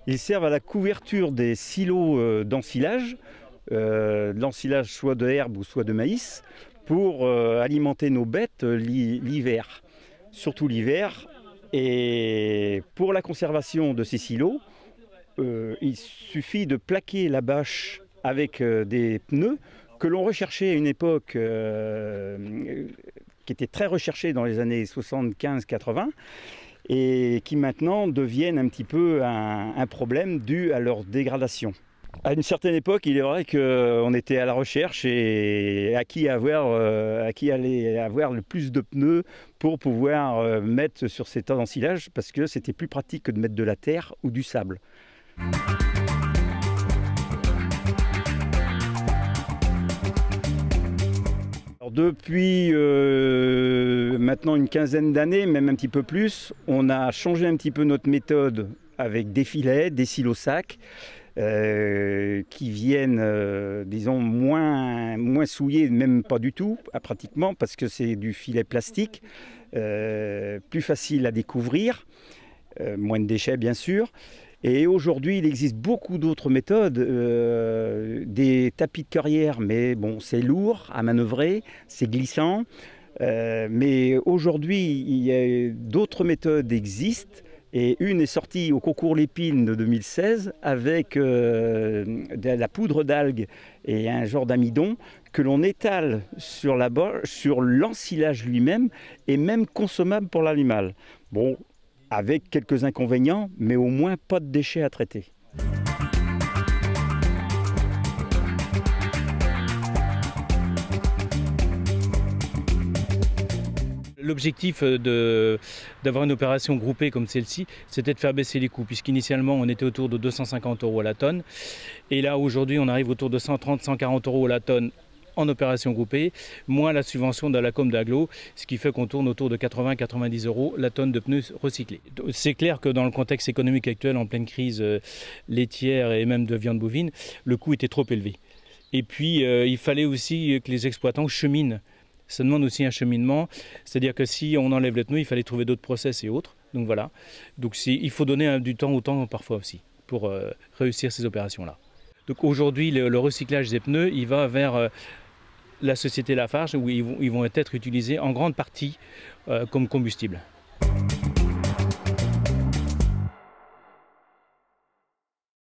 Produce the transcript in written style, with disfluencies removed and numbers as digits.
Ils servent à la couverture des silos d'ensilage, l'ensilage soit de herbe ou soit de maïs, pour alimenter nos bêtes l'hiver, surtout l'hiver. Et pour la conservation de ces silos, il suffit de plaquer la bâche avec des pneus que l'on recherchait à une époque qui était très recherchée dans les années 75-80 et qui maintenant deviennent un petit peu un problème dû à leur dégradation. À une certaine époque, il est vrai qu'on était à la recherche et à qui allait avoir le plus de pneus pour pouvoir mettre sur ces tas d'ensilage, parce que c'était plus pratique que de mettre de la terre ou du sable. Alors depuis maintenant une quinzaine d'années, même un petit peu plus, on a changé un petit peu notre méthode avec des filets, des silos-sacs, qui viennent, disons, moins souillés, même pas du tout, pratiquement, parce que c'est du filet plastique, plus facile à découvrir, moins de déchets bien sûr. Et aujourd'hui, il existe beaucoup d'autres méthodes, des tapis de carrière, mais bon, c'est lourd à manœuvrer, c'est glissant. Mais aujourd'hui, d'autres méthodes existent. Et une est sortie au concours Lépine de 2016 avec de la poudre d'algues et un genre d'amidon que l'on étale sur l'ensilage lui-même et même consommable pour l'animal. Bon, avec quelques inconvénients, mais au moins pas de déchets à traiter. L'objectif d'avoir une opération groupée comme celle-ci, c'était de faire baisser les coûts, puisqu'initialement on était autour de 250 € à la tonne. Et là aujourd'hui on arrive autour de 130-140 € à la tonne en opération groupée, moins la subvention de la com d'Aglo, ce qui fait qu'on tourne autour de 80-90 € la tonne de pneus recyclés. C'est clair que dans le contexte économique actuel, en pleine crise laitière et même de viande bovine, le coût était trop élevé. Et puis il fallait aussi que les exploitants cheminent. Ça demande aussi un cheminement, c'est-à-dire que si on enlève les pneus, il fallait trouver d'autres process et autres. Donc voilà, donc il faut donner du temps au temps parfois aussi pour réussir ces opérations-là. Donc aujourd'hui, le recyclage des pneus, il va vers la société Lafarge où ils vont être utilisés en grande partie comme combustible.